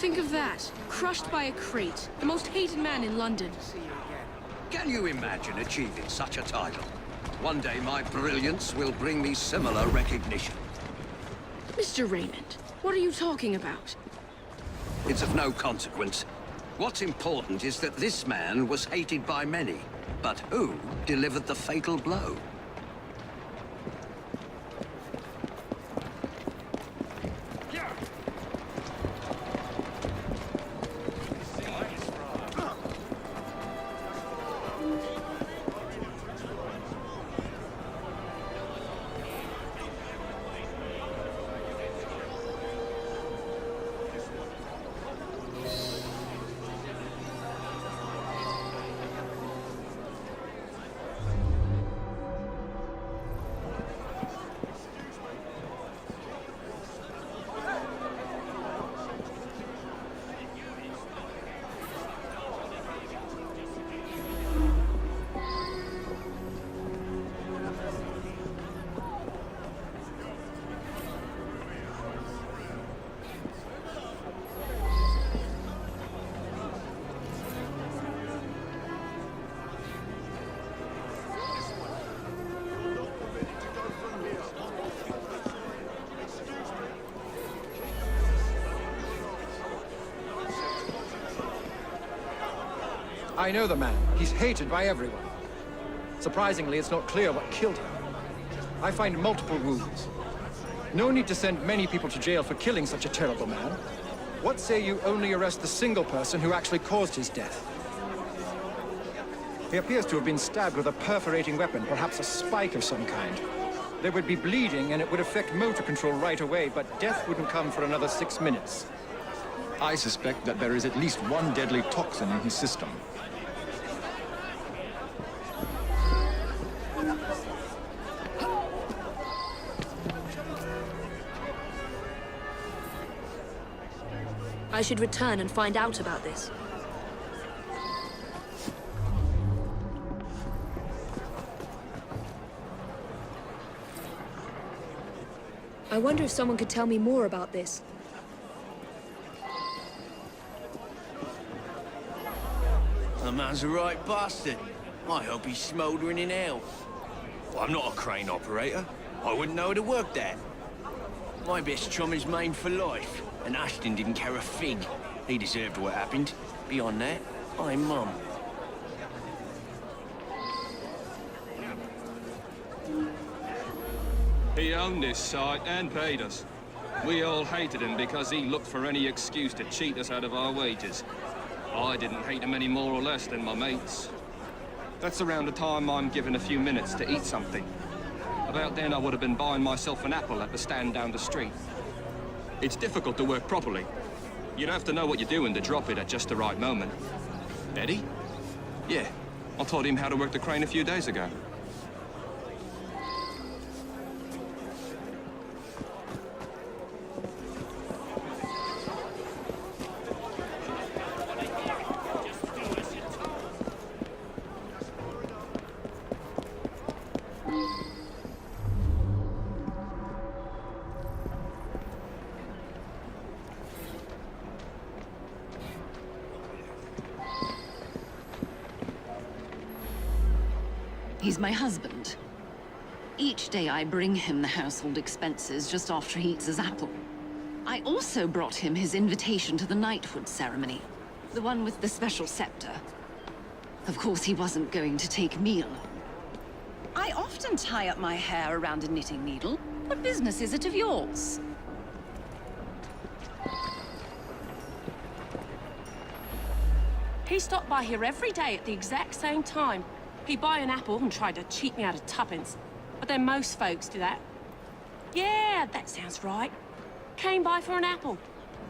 Think of that. Crushed by a crate. The most hated man in London. Can you imagine achieving such a title? One day my brilliance will bring me similar recognition. Mr. Raymond, what are you talking about? It's of no consequence. What's important is that this man was hated by many. But who delivered the fatal blow? I know the man. He's hated by everyone. Surprisingly, it's not clear what killed him. I find multiple wounds. No need to send many people to jail for killing such a terrible man. What say you only arrest the single person who actually caused his death? He appears to have been stabbed with a perforating weapon, perhaps a spike of some kind. There would be bleeding and it would affect motor control right away, but death wouldn't come for another 6 minutes. I suspect that there is at least one deadly toxin in his system. I should return and find out about this. I wonder if someone could tell me more about this. The man's a right bastard. I hope he's smouldering in hell. Well, I'm not a crane operator. I wouldn't know how to work that. My best chum is maimed for life, and Ashton didn't care a fig. He deserved what happened. Beyond that, I'm mum. He owned this site and paid us. We all hated him because he looked for any excuse to cheat us out of our wages. I didn't hate him any more or less than my mates. That's around the time I'm given a few minutes to eat something. About then I would have been buying myself an apple at the stand down the street. It's difficult to work properly. You'd have to know what you're doing to drop it at just the right moment. Eddie? Yeah, I taught him how to work the crane a few days ago. He's my husband. Each day I bring him the household expenses just after he eats his apple. I also brought him his invitation to the knighthood ceremony, the one with the special scepter. Of course, he wasn't going to take me along. I often tie up my hair around a knitting needle. What business is it of yours? He stopped by here every day at the exact same time. He'd buy an apple and try to cheat me out of tuppence. But then most folks do that. Yeah, that sounds right. Came by for an apple.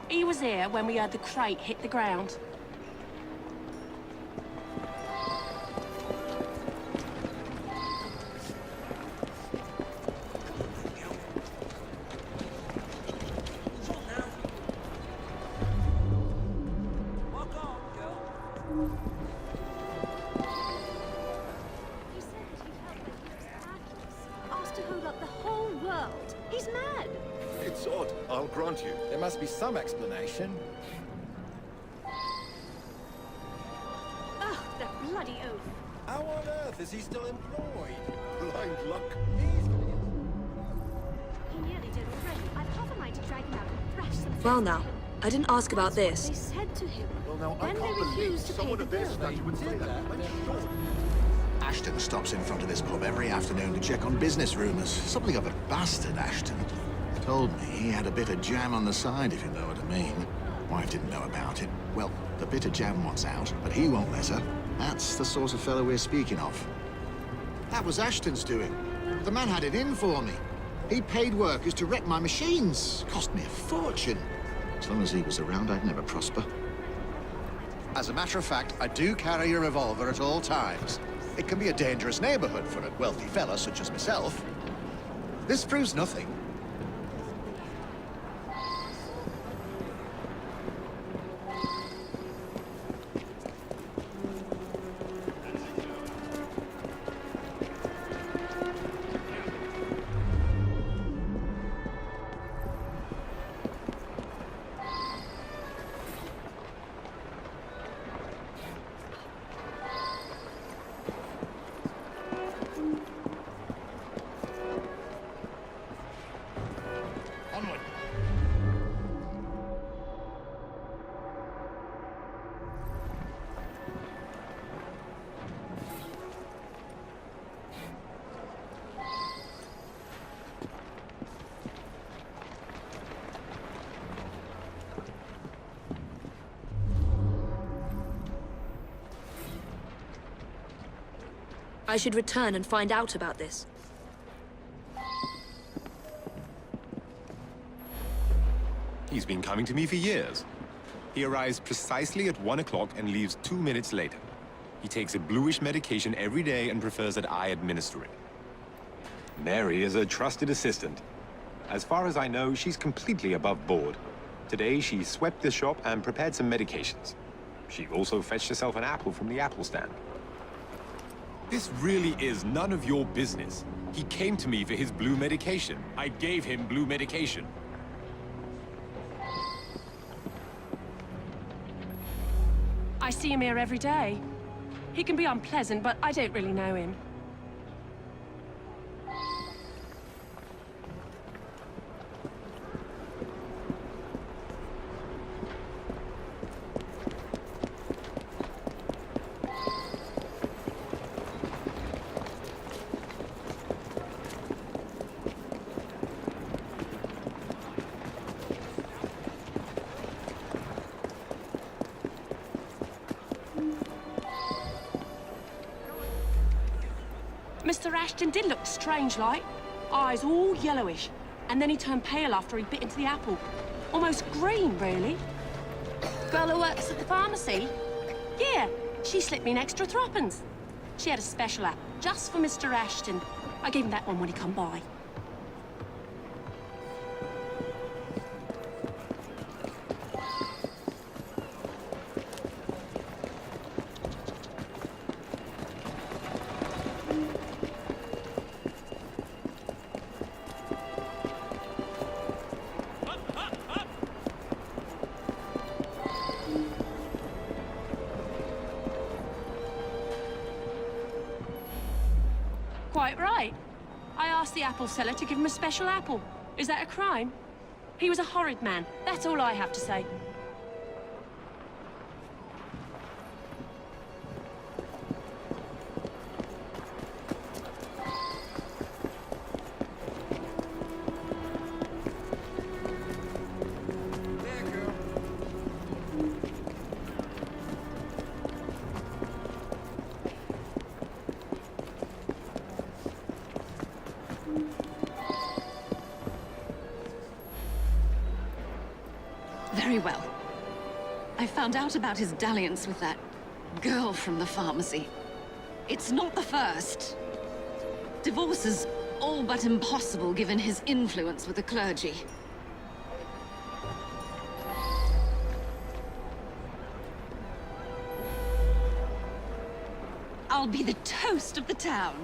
He was here when we heard the crate hit the ground. It's odd, I'll grant you. There must be some explanation. bloody oath. How on earth is he still employed? Blind luck. He nearly did already. I've half a mind to drag him out and thrash some Well sense now, into him. I didn't ask about They this. said to him. Well, now, I Then they can't believe refused to pay someone the of their bill. stature would say that. When sure. Ashton stops in front of this pub every afternoon to check on business rumours. Something of a bastard, Ashton. Told me he had a bit of jam on the side, if you know what I mean. Wife didn't know about it. Well, the bit of jam wants out, but he won't let her. That's the sort of fellow we're speaking of. That was Ashton's doing. The man had it in for me. He paid workers to wreck my machines. Cost me a fortune. As long as he was around, I'd never prosper. As a matter of fact, I do carry a revolver at all times. It can be a dangerous neighborhood for a wealthy fella such as myself. This proves nothing. Onward. I should return and find out about this. He's been coming to me for years. He arrives precisely at 1 o'clock and leaves 2 minutes later. He takes a bluish medication every day and prefers that I administer it. Mary is a trusted assistant. As far as I know, she's completely above board. Today, she swept the shop and prepared some medications. She also fetched herself an apple from the apple stand. This really is none of your business. He came to me for his blue medication. I gave him blue medication. I see him here every day. He can be unpleasant, but I don't really know him. Mr. Ashton did look strange-like. Eyes all yellowish. And then he turned pale after he bit into the apple. Almost green, really. Girl who works at the pharmacy? Yeah, she slipped me an extra threepence. She had a special apple, just for Mr. Ashton. I gave him that one when he come by. Quite right. I asked the apple seller to give him a special apple. Is that a crime? He was a horrid man. That's all I have to say. Very well. I found out about his dalliance with that girl from the pharmacy. It's not the first. Divorce is all but impossible given his influence with the clergy. I'll be the toast of the town.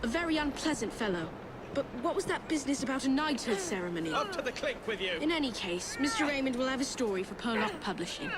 A very unpleasant fellow. But what was that business about a knighthood ceremony? Up to the click with you! In any case, Mr. Raymond will have a story for Pollock Publishing.